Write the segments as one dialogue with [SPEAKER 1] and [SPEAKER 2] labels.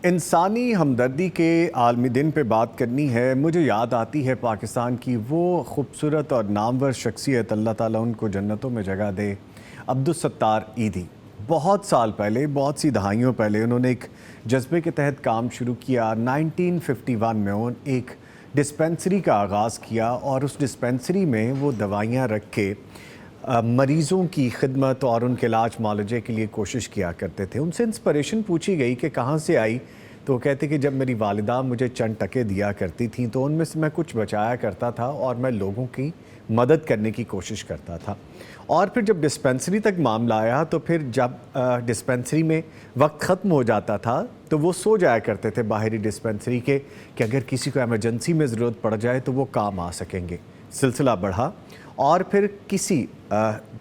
[SPEAKER 1] انسانی ہمدردی کے عالمی دن پہ بات کرنی ہے۔ مجھے یاد آتی ہے پاکستان کی وہ خوبصورت اور نامور شخصیت، اللہ تعالیٰ ان کو جنتوں میں جگہ دے، عبدالستار ایدھی۔ بہت سال پہلے، بہت سی دہائیوں پہلے انہوں نے ایک جذبے کے تحت کام شروع کیا۔ 1951 میں ایک ڈسپینسری کا آغاز کیا اور اس ڈسپینسری میں وہ دوائیاں رکھ کے مریضوں کی خدمت اور ان کے علاج معالجے کے لیے کوشش کیا کرتے تھے۔ ان سے انسپریشن پوچھی گئی کہ کہاں سے آئی، تو وہ کہتے کہ جب میری والدہ مجھے چند ٹکے دیا کرتی تھیں تو ان میں سے میں کچھ بچایا کرتا تھا اور میں لوگوں کی مدد کرنے کی کوشش کرتا تھا۔ اور پھر جب ڈسپینسری تک معاملہ آیا تو پھر جب ڈسپینسری میں وقت ختم ہو جاتا تھا تو وہ سو جایا کرتے تھے باہری ڈسپینسری کے کہ اگر کسی کو ایمرجنسی میں ضرورت پڑ جائے تو وہ کام آ سکیں گے۔ سلسلہ بڑھا اور پھر کسی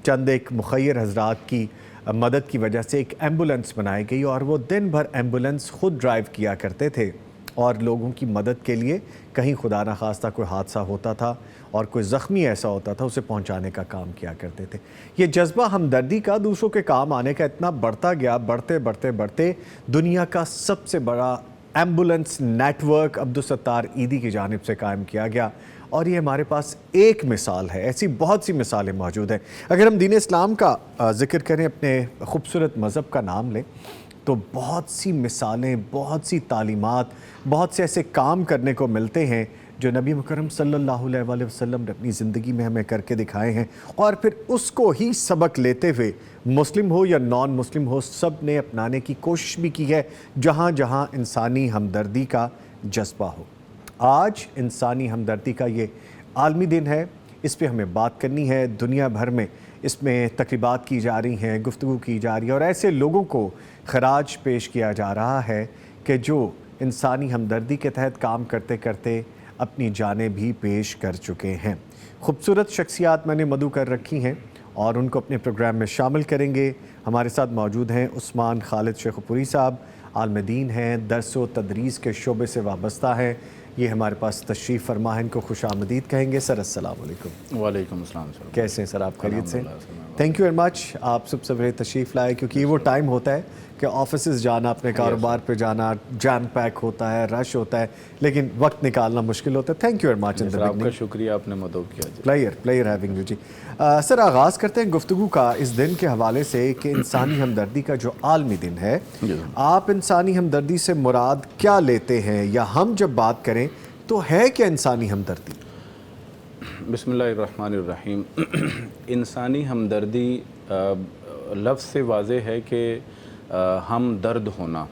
[SPEAKER 1] چند ایک مخیر حضرات کی مدد کی وجہ سے ایک ایمبولنس بنائی گئی اور وہ دن بھر ایمبولنس خود ڈرائیو کیا کرتے تھے اور لوگوں کی مدد کے لیے کہیں خدا نخواستہ کوئی حادثہ ہوتا تھا اور کوئی زخمی ایسا ہوتا تھا اسے پہنچانے کا کام کیا کرتے تھے۔ یہ جذبہ ہمدردی کا دوسروں کے کام آنے کا اتنا بڑھتا گیا، بڑھتے دنیا کا سب سے بڑا ambulance network Abdul Sattar Edhi کی جانب سے قائم کیا گیا۔ اور یہ ہمارے پاس ایک مثال ہے، ایسی بہت سی مثالیں موجود ہیں۔ اگر ہم دین اسلام کا ذکر کریں، اپنے خوبصورت مذہب کا نام لیں، تو بہت سی مثالیں، بہت سی تعلیمات، بہت سے ایسے کام کرنے کو ملتے ہیں جو نبی مکرم صلی اللہ علیہ وآلہ وسلم نے اپنی زندگی میں ہمیں کر کے دکھائے ہیں، اور پھر اس کو ہی سبق لیتے ہوئے مسلم ہو یا نان مسلم ہو سب نے اپنانے کی کوشش بھی کی ہے، جہاں جہاں انسانی ہمدردی کا جذبہ ہو۔ آج انسانی ہمدردی کا یہ عالمی دن ہے، اس پہ ہمیں بات کرنی ہے۔ دنیا بھر میں اس میں تقریبات کی جا رہی ہیں، گفتگو کی جا رہی ہے اور ایسے لوگوں کو خراج پیش کیا جا رہا ہے کہ جو انسانی ہمدردی کے تحت کام کرتے کرتے اپنی جانیں بھی پیش کر چکے ہیں۔ خوبصورت شخصیات میں نے مدعو کر رکھی ہیں اور ان کو اپنے پروگرام میں شامل کریں گے۔ ہمارے ساتھ موجود ہیں عثمان خالد شیخ پوری صاحب، عالم دین ہیں، درس و تدریس کے شعبے سے وابستہ ہیں، یہ ہمارے پاس تشریف فرما ہے، ان کو خوش آمدید کہیں گے۔ سر السلام علیکم۔
[SPEAKER 2] وعلیکم السلام سر،
[SPEAKER 1] کیسے ہیں سر آپ؟ خیریت سے؟ تھینک یو ویری مچ، آپ سب سے پہلے تشریف لائے، کیونکہ یہ وہ ٹائم ہوتا ہے کہ آفیسز جانا، اپنے کاروبار پہ جانا جام پیک ہوتا ہے، رش ہوتا ہے، لیکن وقت نکالنا مشکل ہوتا ہے۔ Thank you very much.
[SPEAKER 2] Sir آپ کا شکریہ، آپ نے مدعو کیا جی۔
[SPEAKER 1] پلیئر ہیونگ یو جی۔ سر آغاز کرتے ہیں گفتگو کا اس دن کے حوالے سے کہ انسانی ہمدردی کا جو عالمی دن ہے، آپ انسانی ہمدردی سے مراد کیا لیتے ہیں، یا ہم جب بات کریں تو ہے کیا انسانی ہمدردی؟
[SPEAKER 2] بسم اللہ الرحمن الرحیم۔ انسانی ہمدردی لفظ سے واضح ہے کہ ہم درد ہونا،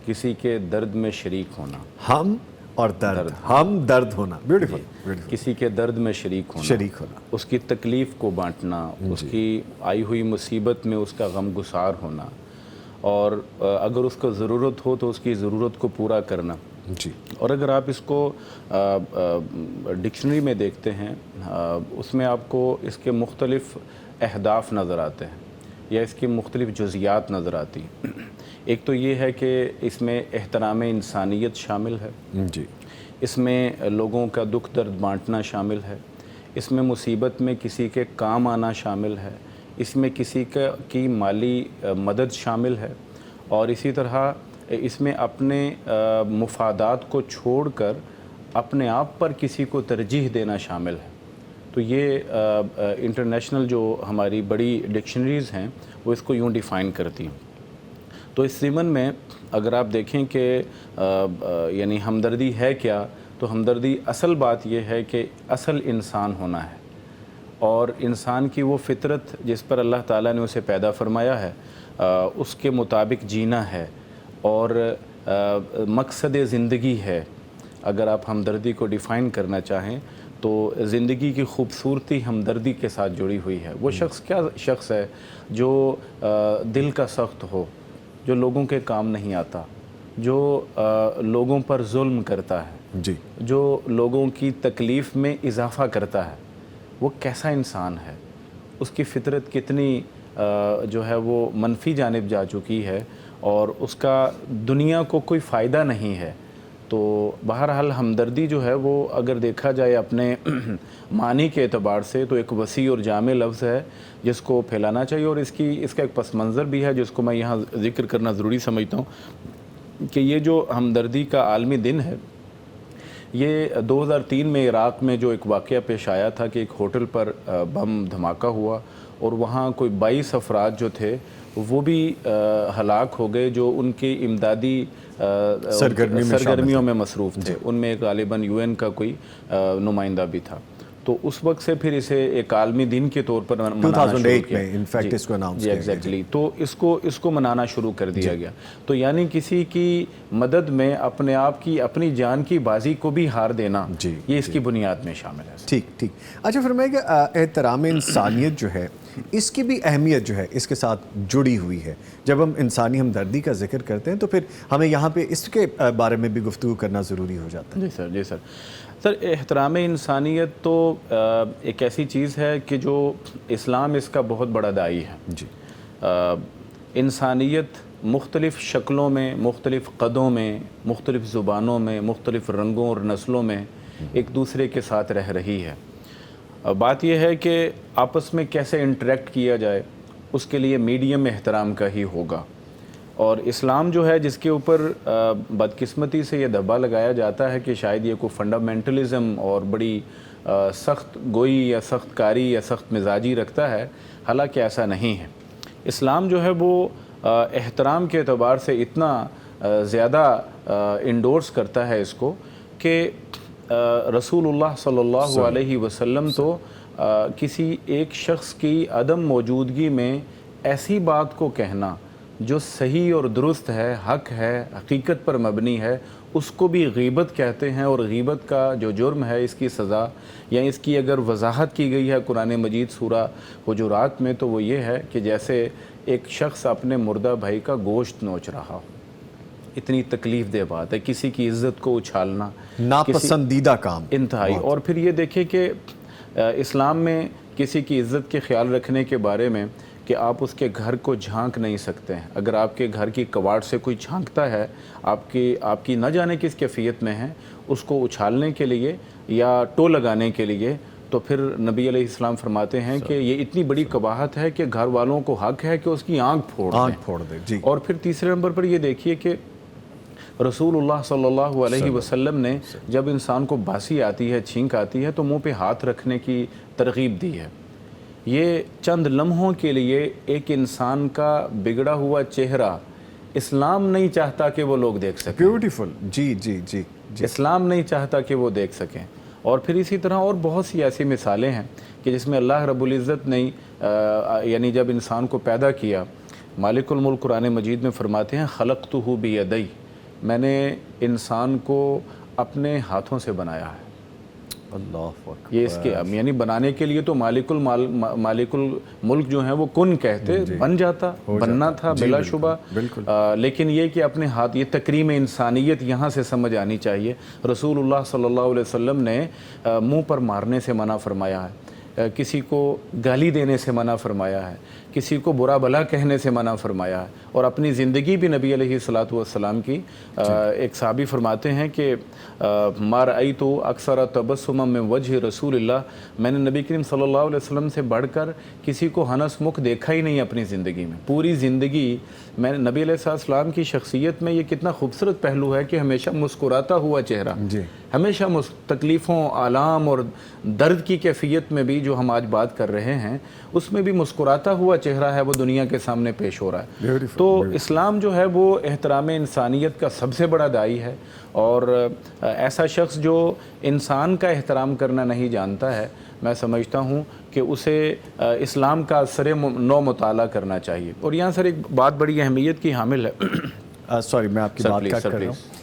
[SPEAKER 2] کسی کے درد میں شریک ہونا،
[SPEAKER 1] ہم اور درد، ہم درد ہونا، بیوٹیفل،
[SPEAKER 2] کسی کے درد میں شریک ہونا، اس کی تکلیف کو بانٹنا، اس کی آئی ہوئی مصیبت میں اس کا غم گسار ہونا، اور اگر اس کو ضرورت ہو تو اس کی ضرورت کو پورا کرنا
[SPEAKER 1] جی۔
[SPEAKER 2] اور اگر آپ اس کو ڈکشنری میں دیکھتے ہیں، اس میں آپ کو اس کے مختلف اہداف نظر آتے ہیں یا اس کی مختلف جزیات نظر آتی ہیں۔ ایک تو یہ ہے کہ اس میں احترام انسانیت شامل ہے
[SPEAKER 1] جی،
[SPEAKER 2] اس میں لوگوں کا دکھ درد بانٹنا شامل ہے، اس میں مصیبت میں کسی کے کام آنا شامل ہے، اس میں کسی کی مالی مدد شامل ہے، اور اسی طرح اس میں اپنے مفادات کو چھوڑ کر اپنے آپ پر کسی کو ترجیح دینا شامل ہے۔ تو یہ انٹرنیشنل جو ہماری بڑی ڈکشنریز ہیں وہ اس کو یوں ڈیفائن کرتی ہیں۔ تو اس ضمن میں اگر آپ دیکھیں کہ یعنی ہمدردی ہے کیا، تو ہمدردی اصل بات یہ ہے کہ اصل انسان ہونا ہے، اور انسان کی وہ فطرت جس پر اللہ تعالیٰ نے اسے پیدا فرمایا ہے اس کے مطابق جینا ہے، اور مقصد زندگی ہے۔ اگر آپ ہمدردی کو ڈیفائن کرنا چاہیں تو زندگی کی خوبصورتی ہمدردی کے ساتھ جڑی ہوئی ہے۔ وہ شخص کیا شخص ہے جو دل کا سخت ہو، جو لوگوں کے کام نہیں آتا، جو لوگوں پر ظلم کرتا ہے،
[SPEAKER 1] جی
[SPEAKER 2] جو لوگوں کی تکلیف میں اضافہ کرتا ہے، وہ کیسا انسان ہے، اس کی فطرت کتنی جو ہے وہ منفی جانب جا چکی ہے اور اس کا دنیا کو کوئی فائدہ نہیں ہے۔ تو بہرحال ہمدردی جو ہے وہ اگر دیکھا جائے اپنے معنی کے اعتبار سے تو ایک وسیع اور جامع لفظ ہے جس کو پھیلانا چاہیے، اور اس کا ایک پس منظر بھی ہے جس کو میں یہاں ذکر کرنا ضروری سمجھتا ہوں کہ یہ جو ہمدردی کا عالمی دن ہے، یہ 2003 میں عراق میں جو ایک واقعہ پیش آیا تھا کہ ایک ہوٹل پر بم دھماکہ ہوا اور وہاں کوئی 22 افراد جو تھے وہ بھی ہلاک ہو گئے جو ان کی امدادی سرگرمیوں میں مصروف تھے۔ ان میں غالباً UN کا کوئی نمائندہ بھی تھا۔ تو اس وقت سے پھر اسے ایک عالمی دن کے طور پر منانا شروع کیا۔
[SPEAKER 1] 2008 میں انفیکٹ اس کو اناؤنس کیا گیا۔
[SPEAKER 2] ایگزیکٹلی، تو اس کو منانا شروع کر دیا گیا۔ تو یعنی کسی کی مدد میں اپنے آپ کی اپنی جان کی بازی کو بھی ہار دینا، یہ اس کی بنیاد میں شامل ہے۔
[SPEAKER 1] ٹھیک اچھا فرمائے کہ احترام انسانیت جو ہے اس کی بھی اہمیت جو ہے اس کے ساتھ جڑی ہوئی ہے۔ جب ہم انسانی ہمدردی کا ذکر کرتے ہیں تو پھر ہمیں یہاں پہ اس کے بارے میں بھی گفتگو کرنا ضروری ہو جاتا ہے۔
[SPEAKER 2] جی سر، احترام انسانیت تو ایک ایسی چیز ہے کہ جو اسلام اس کا بہت بڑا داعی ہے۔
[SPEAKER 1] جی
[SPEAKER 2] انسانیت مختلف شکلوں میں، مختلف قدوں میں، مختلف زبانوں میں، مختلف رنگوں اور نسلوں میں ایک دوسرے کے ساتھ رہ رہی ہے۔ بات یہ ہے کہ آپس میں کیسے انٹریکٹ کیا جائے، اس کے لیے میڈیم احترام کا ہی ہوگا۔ اور اسلام جو ہے جس کے اوپر بدقسمتی سے یہ دھبا لگایا جاتا ہے کہ شاید یہ کوئی فنڈامنٹلزم اور بڑی سخت گوئی یا سخت کاری یا سخت مزاجی رکھتا ہے، حالانکہ ایسا نہیں ہے۔ اسلام جو ہے وہ احترام کے اعتبار سے اتنا زیادہ انڈورس کرتا ہے اس کو کہ رسول اللہ صلی اللہ علیہ وسلم تو کسی ایک شخص کی عدم موجودگی میں ایسی بات کو کہنا جو صحیح اور درست ہے، حق ہے، حقیقت پر مبنی ہے، اس کو بھی غیبت کہتے ہیں۔ اور غیبت کا جو جرم ہے، اس کی سزا یا اس کی اگر وضاحت کی گئی ہے قرآن مجید سورہ حجرات میں تو وہ یہ ہے کہ جیسے ایک شخص اپنے مردہ بھائی کا گوشت نوچ رہا ہو۔ اتنی تکلیف دہ بات ہے، کسی کی عزت کو اچھالنا،
[SPEAKER 1] ناپسندیدہ کام
[SPEAKER 2] انتہائی۔ اور پھر یہ دیکھیں کہ اسلام میں کسی کی عزت کے خیال رکھنے کے بارے میں کہ آپ اس کے گھر کو جھانک نہیں سکتے ہیں۔ اگر آپ کے گھر کی کواڑ سے کوئی جھانکتا ہے، آپ کی نہ جانے کس کیفیت میں ہے، اس کو اچھالنے کے لیے یا ٹو لگانے کے لیے، تو پھر نبی علیہ السلام فرماتے ہیں کہ یہ اتنی بڑی قباحت ہے کہ گھر والوں کو حق ہے کہ اس کی آنکھ پھوڑ دیں۔ اور پھر تیسرے نمبر پر یہ دیکھیے کہ رسول اللہ صلی اللہ علیہ وسلم نے جب انسان کو باسی آتی ہے، چھینک آتی ہے، تو منہ پہ ہاتھ رکھنے کی ترغیب دی ہے۔ یہ چند لمحوں کے لیے ایک انسان کا بگڑا ہوا چہرہ اسلام نہیں چاہتا کہ وہ لوگ دیکھ سکیں۔
[SPEAKER 1] بیوٹیفل، جی
[SPEAKER 2] اسلام نہیں چاہتا کہ وہ دیکھ سکیں۔ اور پھر اسی طرح اور بہت سی ایسی مثالیں ہیں کہ جس میں اللہ رب العزت نے یعنی جب انسان کو پیدا کیا، مالک الملک قرآن مجید میں فرماتے ہیں خلقتہ بیدی، میں نے انسان کو اپنے ہاتھوں سے بنایا ہے۔
[SPEAKER 1] اللہ اکبر۔
[SPEAKER 2] یہ اس کے یعنی بنانے کے لیے تو مالک الملک جو ہیں وہ کن کہتے، بن جاتا، بننا تھا بلا شبہ۔ لیکن یہ کہ اپنے ہاتھ، یہ تکریم انسانیت یہاں سے سمجھ آنی چاہیے۔ رسول اللہ صلی اللہ علیہ وسلم نے منہ پر مارنے سے منع فرمایا ہے، کسی کو گالی دینے سے منع فرمایا ہے، کسی کو برا بھلا کہنے سے منع فرمایا ہے۔ اور اپنی زندگی بھی نبی علیہ الصلوۃ والسلام کی ایک صحابی فرماتے ہیں کہ ما رأیت اکثر تبسما من وجہ رسول اللہ، میں نے نبی کریم صلی اللہ علیہ وسلم سے بڑھ کر کسی کو ہنس مکھ دیکھا ہی نہیں اپنی زندگی میں۔ پوری زندگی میں نبی علیہ السلام کی شخصیت میں یہ کتنا خوبصورت پہلو ہے کہ ہمیشہ مسکراتا ہوا چہرہ، ہمیشہ تکلیفوں، آلام اور درد کی کیفیت میں بھی جو ہم آج بات کر رہے ہیں اس میں بھی مسکراتا ہوا چہرہ ہے، وہ دنیا کے سامنے پیش ہو رہا ہے۔ تو اسلام جو ہے وہ احترام انسانیت کا سب سے بڑا داعی ہے، اور ایسا شخص جو انسان کا احترام کرنا نہیں جانتا ہے، میں سمجھتا ہوں کہ اسے اسلام کا سر نو مطالعہ کرنا چاہیے۔ اور یہاں سر ایک بات بڑی اہمیت کی حامل ہے،
[SPEAKER 1] سوری میں آپ کی بات کٹ کر رہا ہوں۔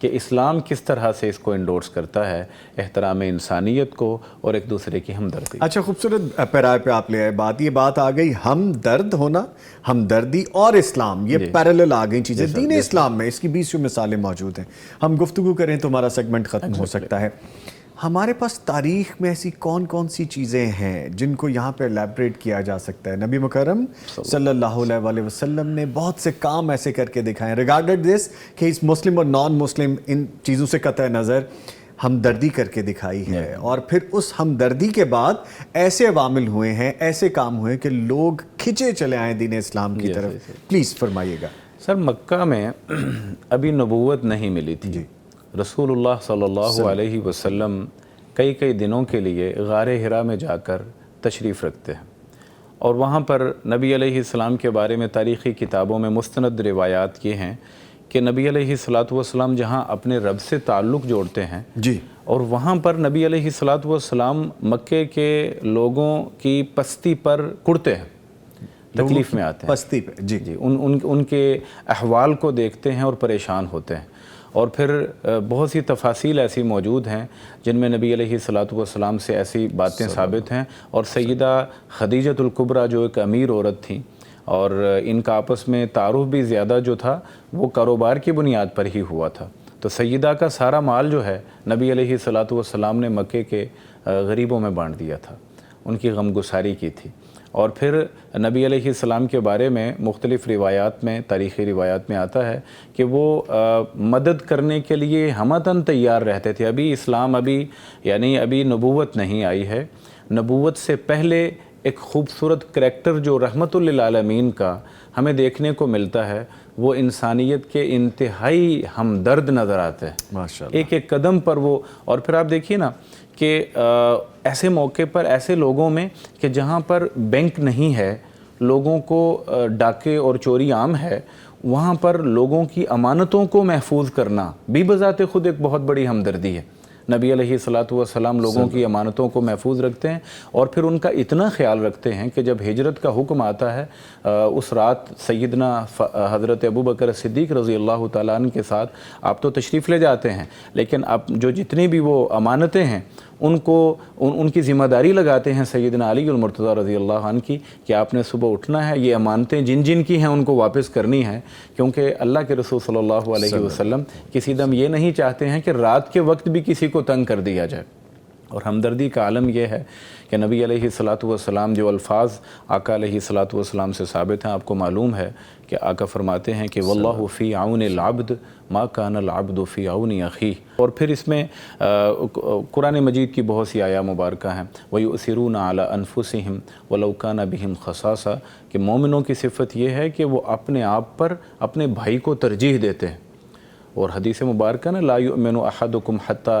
[SPEAKER 2] کہ اسلام کس طرح سے اس کو انڈورس کرتا ہے، احترام انسانیت کو اور ایک دوسرے کی ہمدردی۔
[SPEAKER 1] اچھا، خوبصورت پیرائے پہ آپ لے آئے بات، یہ بات آ گئی ہمدرد ہونا، ہمدردی اور اسلام، یہ پیرالل آ گئی چیزیں دین اسلام میں، اس کی 20 مثالیں موجود ہیں۔ ہم گفتگو کریں تو ہمارا سیگمنٹ ختم ہو سکتا ہے۔ ہمارے پاس تاریخ میں ایسی کون کون سی چیزیں ہیں جن کو یہاں پہ ایلیبریٹ کیا جا سکتا ہے؟ نبی مکرم صلی اللہ علیہ وآلہ وسلم نے بہت سے کام ایسے کر کے دکھائے ہیں، ریگارڈڈ دس کہ اس مسلم اور نان مسلم ان چیزوں سے قطع نظر ہمدردی کر کے دکھائی ہے، اور پھر اس ہمدردی کے بعد ایسے عوامل ہوئے ہیں، ایسے کام ہوئے کہ لوگ کھچے چلے آئے دین اسلام کی طرف۔ پلیز فرمائیے گا۔
[SPEAKER 2] سر، مکہ میں ابھی نبوت نہیں ملی تھی۔ رسول اللہ صلی اللہ علیہ وسلم کئی دنوں کے لیے غار حرا میں جا کر تشریف رکھتے ہیں، اور وہاں پر نبی علیہ السلام کے بارے میں تاریخی کتابوں میں مستند روایات یہ ہیں کہ نبی علیہ السلام جہاں اپنے رب سے تعلق جوڑتے ہیں اور وہاں پر نبی علیہ السلام مکے کے لوگوں کی پستی پر کڑتے ہیں، تکلیف میں آتے ہیں، پستی پہ ان کے احوال کو دیکھتے ہیں اور پریشان ہوتے ہیں۔ اور پھر بہت سی تفاصیل ایسی موجود ہیں جن میں نبی علیہ السلام سے ایسی باتیں ثابت ہیں، اور سیدہ خدیجۃ الکبریٰ جو ایک امیر عورت تھیں، اور ان کا آپس میں تعارف بھی زیادہ جو تھا وہ کاروبار کی بنیاد پر ہی ہوا تھا، تو سیدہ کا سارا مال جو ہے نبی علیہ السلام نے مکے کے غریبوں میں بانٹ دیا تھا، ان کی غمگساری کی تھی۔ اور پھر نبی علیہ السلام کے بارے میں مختلف روایات میں، تاریخی روایات میں آتا ہے کہ وہ مدد کرنے کے لیے ہمتاً تیار رہتے تھے۔ ابھی نبوت نہیں آئی ہے، نبوت سے پہلے ایک خوبصورت کریکٹر جو رحمت للعالمین کا ہمیں دیکھنے کو ملتا ہے، وہ انسانیت کے انتہائی ہمدرد نظر آتے ہیں ماشاءاللہ، ایک قدم پر وہ۔ اور پھر آپ دیکھیے نا کہ ایسے موقع پر، ایسے لوگوں میں کہ جہاں پر بینک نہیں ہے، لوگوں کو ڈاکے اور چوری عام ہے، وہاں پر لوگوں کی امانتوں کو محفوظ کرنا بھی بذات خود ایک بہت بڑی ہمدردی ہے۔ نبی علیہ السلام لوگوں کی امانتوں کو محفوظ رکھتے ہیں، اور پھر ان کا اتنا خیال رکھتے ہیں کہ جب ہجرت کا حکم آتا ہے، اس رات سیدنا حضرت ابوبکر صدیق رضی اللہ تعالیٰ عنہ کے ساتھ آپ تو تشریف لے جاتے ہیں، لیکن اب جو جتنی بھی وہ امانتیں ہیں ان کی ذمہ داری لگاتے ہیں سیدنا علی المرتضیٰ رضی اللہ عنہ کی، کہ آپ نے صبح اٹھنا ہے، یہ امانتیں جن کی ہیں ان کو واپس کرنی ہے، کیونکہ اللہ کے رسول صلی اللہ علیہ وسلم کسی دم یہ نہیں چاہتے ہیں کہ رات کے وقت بھی کسی کو تنگ کر دیا جائے۔ اور ہمدردی کا عالم یہ ہے کہ نبی علیہ السلام جو الفاظ آقا علیہ السلام سے ثابت ہیں، آپ کو معلوم ہے کہ آقا فرماتے ہیں کہ واللہ فی عون العبد ما کان العبد فی عون اخیہ۔ اور پھر اس میں قرآن مجید کی بہت سی آیات مبارکہ ہیں، وَيُؤْثِرُونَ عَلَىٰ أَنفُسِهِمْ وَلَوْ كَانَ بِهِمْ خَصَاصَةٌ، کہ مومنوں کی صفت یہ ہے کہ وہ اپنے آپ پر اپنے بھائی کو ترجیح دیتے ہیں۔ اور حدیث مبارکہ نا لا یؤمن احدکم حتی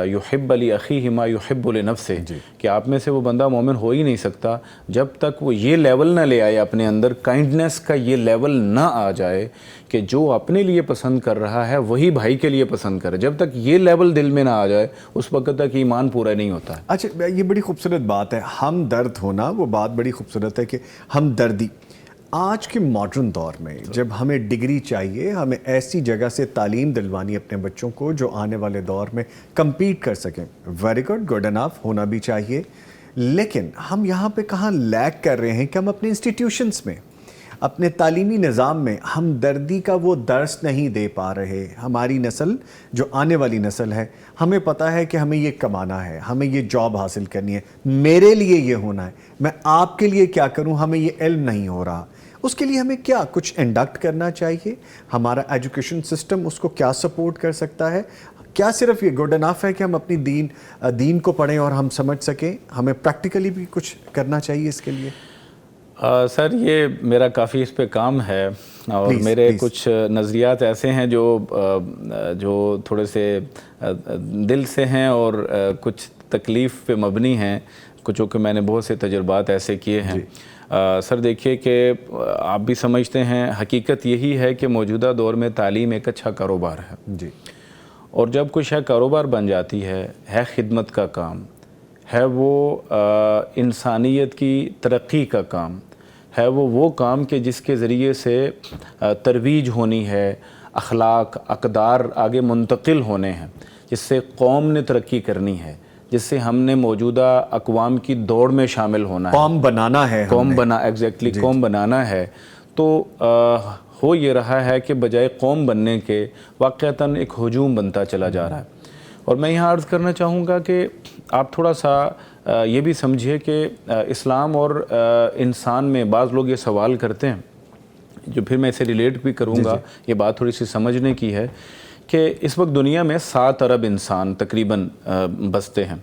[SPEAKER 2] یحب لأخیہ ما یحب لنفسہ، کہ آپ میں سے وہ بندہ مومن ہو ہی نہیں سکتا جب تک وہ یہ لیول نہ لے آئے اپنے اندر، کائنڈنس کا یہ لیول نہ آ جائے کہ جو اپنے لیے پسند کر رہا ہے وہی بھائی کے لیے پسند کرے۔ جب تک یہ لیول دل میں نہ آ جائے اس وقت تک ایمان پورا نہیں ہوتا ہے۔
[SPEAKER 1] اچھا، یہ بڑی خوبصورت بات ہے، ہمدرد ہونا، وہ بات بڑی خوبصورت ہے کہ ہمدردی آج کے ماڈرن دور میں جب ہمیں ڈگری چاہیے، ہمیں ایسی جگہ سے تعلیم دلوانی اپنے بچوں کو جو آنے والے دور میں کمپیٹ کر سکیں، ویری گڈ انف ہونا بھی چاہیے، لیکن ہم یہاں پہ کہاں لیک کر رہے ہیں کہ ہم اپنے انسٹیٹیوشنز میں، اپنے تعلیمی نظام میں ہمدردی کا وہ درس نہیں دے پا رہے۔ ہماری نسل، جو آنے والی نسل ہے، ہمیں پتہ ہے کہ ہمیں یہ کمانا ہے، ہمیں یہ جاب حاصل کرنی ہے، میرے لیے یہ ہونا ہے، میں آپ کے لیے کیا کروں، ہمیں یہ علم نہیں ہو رہا، اس کے لیے ہمیں کیا کچھ انڈکٹ کرنا چاہیے؟ ہمارا ایجوکیشن سسٹم اس کو کیا سپورٹ کر سکتا ہے؟ کیا صرف یہ گڈ انف ہے کہ ہم اپنی دین کو پڑھیں اور ہم سمجھ سکیں؟ ہمیں پریکٹیکلی بھی کچھ کرنا چاہیے اس کے لیے؟
[SPEAKER 2] سر، یہ میرا کافی اس پہ کام ہے، اور میرے کچھ نظریات ایسے ہیں جو تھوڑے سے دل سے ہیں اور کچھ تکلیف پہ مبنی ہیں، کچھ کہ میں نے بہت سے تجربات ایسے کیے ہیں۔ سر دیکھیے کہ آپ بھی سمجھتے ہیں، حقیقت یہی ہے کہ موجودہ دور میں تعلیم ایک اچھا کاروبار ہے جی، اور جب کچھ ہے کاروبار بن جاتی ہے خدمت کا کام، ہے وہ انسانیت کی ترقی کا کام، ہے وہ کام کہ جس کے ذریعے سے ترویج ہونی ہے، اخلاق اقدار آگے منتقل ہونے ہیں، جس سے قوم نے ترقی کرنی ہے، جس سے ہم نے موجودہ اقوام کی دوڑ میں شامل ہونا ہے،
[SPEAKER 1] قوم بنانا ہے،
[SPEAKER 2] قوم بنانا ہے، تو ہو یہ رہا ہے کہ بجائے قوم بننے کے واقعتاً ایک ہجوم بنتا چلا جا رہا ہے۔ اور میں یہاں عرض کرنا چاہوں گا کہ آپ تھوڑا سا یہ بھی سمجھیے کہ اسلام اور انسان میں بعض لوگ یہ سوال کرتے ہیں، جو پھر میں اسے ریلیٹ بھی کروں گا، یہ بات تھوڑی سی سمجھنے کی ہے، کہ اس وقت دنیا میں 7 ارب انسان تقریباً بستے ہیں،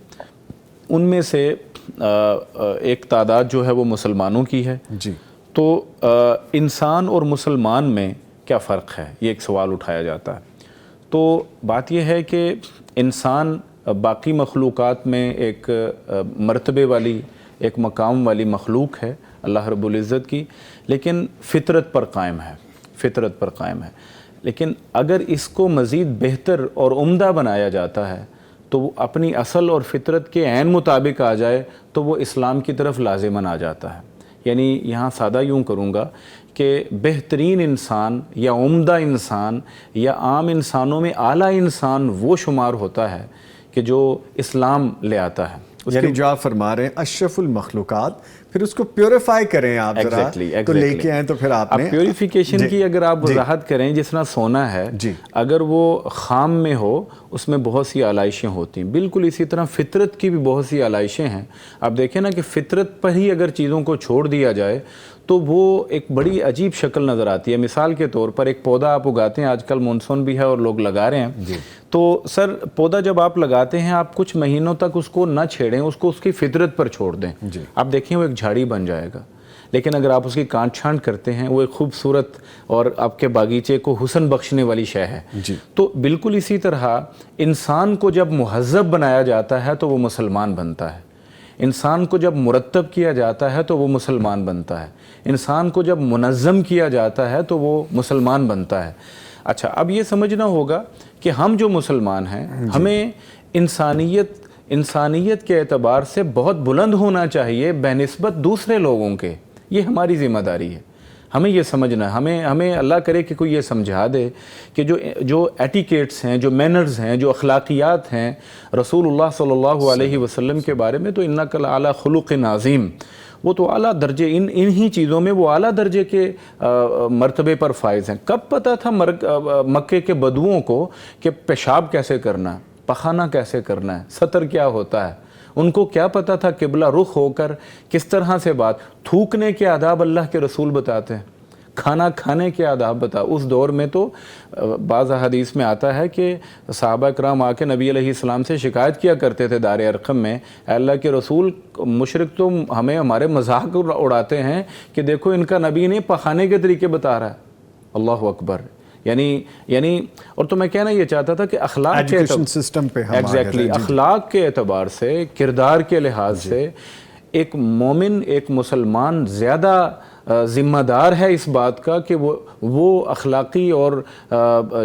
[SPEAKER 2] ان میں سے ایک تعداد جو ہے وہ مسلمانوں کی ہے۔
[SPEAKER 1] جی،
[SPEAKER 2] تو انسان اور مسلمان میں کیا فرق ہے، یہ ایک سوال اٹھایا جاتا ہے۔ تو بات یہ ہے کہ انسان باقی مخلوقات میں ایک مرتبے والی، ایک مقام والی مخلوق ہے اللہ رب العزت کی، لیکن فطرت پر قائم ہے، لیکن اگر اس کو مزید بہتر اور عمدہ بنایا جاتا ہے تو وہ اپنی اصل اور فطرت کے عین مطابق آ جائے تو وہ اسلام کی طرف لازماً آ جاتا ہے۔ یعنی یہاں سادہ یوں کروں گا کہ بہترین انسان یا عمدہ انسان یا عام انسانوں میں اعلیٰ انسان وہ شمار ہوتا ہے کہ جو اسلام لے آتا ہے۔
[SPEAKER 1] یعنی جو آپ فرما رہے ہیں اشرف المخلوقات، پھر اس کو پیوریفائی کریں آپ ذرا، تو لے کے آئیں، تو پھر آپ نے
[SPEAKER 2] پیوریفیکیشن کی اگر آپ وضاحت کریں، جس طرح سونا ہے، اگر وہ خام میں ہو اس میں بہت سی آلائشیں ہوتی ہیں، بالکل اسی طرح فطرت کی بھی بہت سی آلائشیں ہیں۔ آپ دیکھیں نا کہ فطرت پر ہی اگر چیزوں کو چھوڑ دیا جائے تو وہ ایک بڑی عجیب شکل نظر آتی ہے۔ مثال کے طور پر ایک پودا آپ اگاتے ہیں، آج کل مونسون بھی ہے اور لوگ لگا رہے ہیں، تو سر پودا جب آپ لگاتے ہیں آپ کچھ مہینوں تک اس کو نہ چھیڑیں، اس کو اس کی فطرت پر چھوڑ دیں، آپ دیکھیں وہ ایک جھاڑی بن جائے گا۔ لیکن اگر آپ اس کی کانٹ چھانٹ کرتے ہیں، وہ ایک خوبصورت اور آپ کے باغیچے کو حسن بخشنے والی شے ہے۔ تو بالکل اسی طرح انسان کو جب مہذب بنایا جاتا ہے تو وہ مسلمان بنتا ہے، انسان کو جب مرتب کیا جاتا ہے تو وہ مسلمان بنتا ہے، انسان کو جب منظم کیا جاتا ہے تو وہ مسلمان بنتا ہے۔ اچھا، اب یہ سمجھنا ہوگا کہ ہم جو مسلمان ہیں ہمیں انسانیت کے اعتبار سے بہت بلند ہونا چاہیے بنسبت دوسرے لوگوں کے، یہ ہماری ذمہ داری ہے۔ ہمیں یہ سمجھنا ہے، ہمیں اللہ کرے کہ کوئی یہ سمجھا دے کہ جو ایٹیکیٹس ہیں، جو مینرز ہیں، جو اخلاقیات ہیں رسول اللہ صلی اللہ علیہ وسلم کے بارے میں، تو انک لعلی خلق عظیم، وہ تو اعلیٰ درجے انہی چیزوں میں وہ اعلیٰ درجے کے مرتبے پر فائز ہیں۔ کب پتہ تھا مکے کے بدوؤں کو کہ پیشاب کیسے کرنا ہے، پخانہ کیسے کرنا ہے، سطر کیا ہوتا ہے؟ ان کو کیا پتہ تھا قبلہ رخ ہو کر کس طرح سے بات، تھوکنے کے آداب اللہ کے رسول بتاتے ہیں، کھانا کھانے کے آداب بتا۔ اس دور میں تو بعض حدیث میں آتا ہے کہ صحابہ کرام آ کے نبی علیہ السلام سے شکایت کیا کرتے تھے دار ارقم میں، اے اللہ کے رسول، مشرک تو ہمارے مذاق اڑاتے ہیں کہ دیکھو ان کا نبی نے پخانے کے طریقے بتا رہا ہے۔ اللہ اکبر، یعنی اور تو میں کہنا یہ چاہتا تھا کہ اخلاق کے
[SPEAKER 1] سسٹم پہ
[SPEAKER 2] اخلاق کے اعتبار سے، کردار کے لحاظ سے ایک مومن، ایک مسلمان زیادہ ذمہ دار ہے اس بات کا کہ وہ اخلاقی اور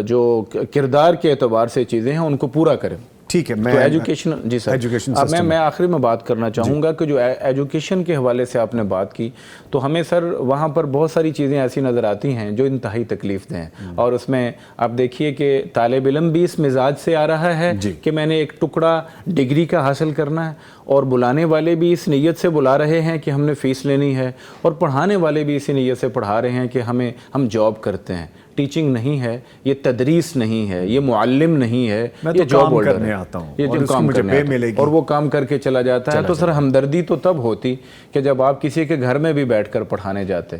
[SPEAKER 2] جو کردار کے اعتبار سے چیزیں ہیں ان کو پورا کرے۔
[SPEAKER 1] ٹھیک ہے،
[SPEAKER 2] میں ایجوکیشن، جی سر، میں آخری میں بات کرنا چاہوں گا کہ جو ایجوکیشن کے حوالے سے آپ نے بات کی، تو ہمیں سر وہاں پر بہت ساری چیزیں ایسی نظر آتی ہیں جو انتہائی تکلیف دہ ہیں، اور اس میں آپ دیکھیے کہ طالب علم بھی اس مزاج سے آ رہا ہے کہ میں نے ایک ٹکڑا ڈگری کا حاصل کرنا ہے، اور بلانے والے بھی اس نیت سے بلا رہے ہیں کہ ہم نے فیس لینی ہے، اور پڑھانے والے بھی اسی نیت سے پڑھا رہے ہیں کہ ہم جاب کرتے ہیں۔ ٹیچنگ نہیں ہے، یہ تدریس نہیں ہے، یہ معلم نہیں ہے، یہ جاب ہولڈر ہے، یہ جو کام کرنے آتا ہے اور وہ کام کر کے چلا جاتا ہے۔ تو سر ہمدردی تو تب ہوتی کہ جب آپ کسی کے گھر میں بھی بیٹھ کر پڑھانے جاتے۔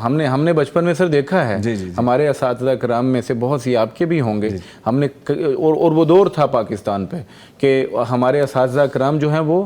[SPEAKER 2] ہم نے بچپن میں سر دیکھا ہے، ہمارے اساتذہ کرام میں سے بہت سی آپ کے بھی ہوں گے، ہم نے اور وہ دور تھا پاکستان پہ کہ ہمارے اساتذہ کرام جو ہیں وہ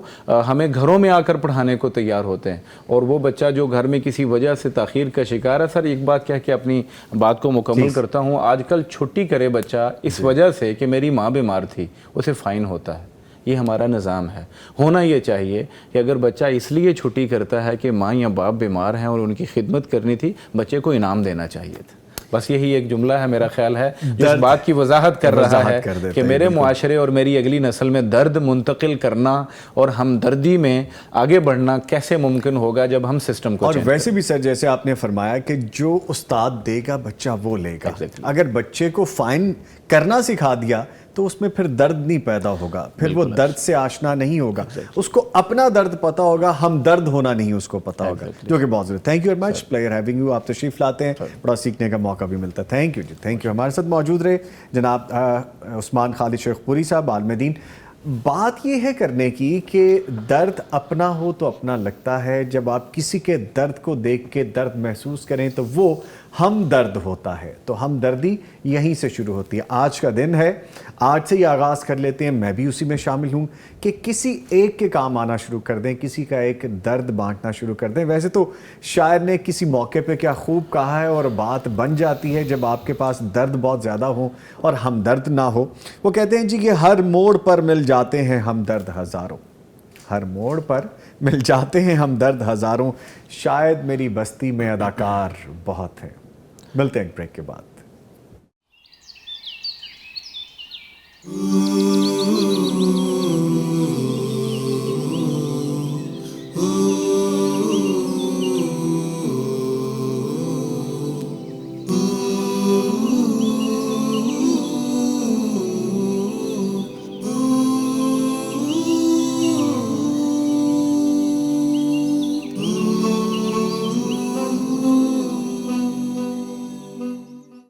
[SPEAKER 2] ہمیں گھروں میں آ کر پڑھانے کو تیار ہوتے ہیں، اور وہ بچہ جو گھر میں کسی وجہ سے تاخیر کا شکار ہے، سر ایک بات کہہ کے اپنی بات کو مکمل کرتا ہوں، آج کل چھٹی کرے بچہ اس وجہ سے کہ میری ماں بیمار تھی، اسے فائن ہوتا ہے۔ یہ ہمارا نظام ہے۔ ہونا یہ چاہیے کہ اگر بچہ اس لیے چھٹی کرتا ہے کہ ماں یا باپ بیمار ہیں اور ان کی خدمت کرنی تھی، بچے کو انعام دینا چاہیے تھا۔ بس یہی ایک جملہ ہے میرا خیال ہے جو اس بات کی وضاحت کر رہا ہے کہ میرے معاشرے اور میری اگلی نسل میں درد منتقل کرنا اور ہمدردی میں آگے بڑھنا کیسے ممکن ہوگا جب ہم سسٹم کو
[SPEAKER 1] اور ویسے بھی سر جیسے آپ نے فرمایا کہ جو استاد دے گا بچہ وہ لے گا. اگر بچے کو فائن کرنا سکھا دیا تو اس میں پھر درد نہیں پیدا ہوگا, پھر وہ درد سے آشنا نہیں ہوگا, اس کو اپنا درد پتا ہوگا, ہم درد ہونا نہیں اس کو پتا ہوگا, جو کہ بہت ضروری. Thank you very much, player ہیونگ یو. آپ تشریف لاتے ہیں, بڑا سیکھنے کا موقع بھی ملتا ہے. تھینک یو جی, تھینک یو. ہمارے ساتھ موجود رہے جناب عثمان خالد شیخ پوری صاحب, عالم دین. بات یہ ہے کرنے کی کہ درد اپنا ہو تو اپنا لگتا ہے, جب آپ کسی کے درد کو دیکھ کے درد محسوس کریں تو وہ ہم درد ہوتا ہے. تو ہم دردی یہیں سے شروع ہوتی ہے. آج کا دن ہے, آج سے یہ آغاز کر لیتے ہیں, میں بھی اسی میں شامل ہوں کہ کسی ایک کے کام آنا شروع کر دیں, کسی کا ایک درد بانٹنا شروع کر دیں. ویسے تو شاعر نے کسی موقع پہ کیا خوب کہا ہے, اور بات بن جاتی ہے جب آپ کے پاس درد بہت زیادہ ہو اور ہم درد نہ ہو. وہ کہتے ہیں جی کہ ہر موڑ پر مل جاتے ہیں ہم درد ہزاروں, ہر موڑ پر مل جاتے ہیں ہم درد ہزاروں, شاید میری بستی میں اداکار بہت ہیں. ملتے ہیں ایک بریک کے بعد.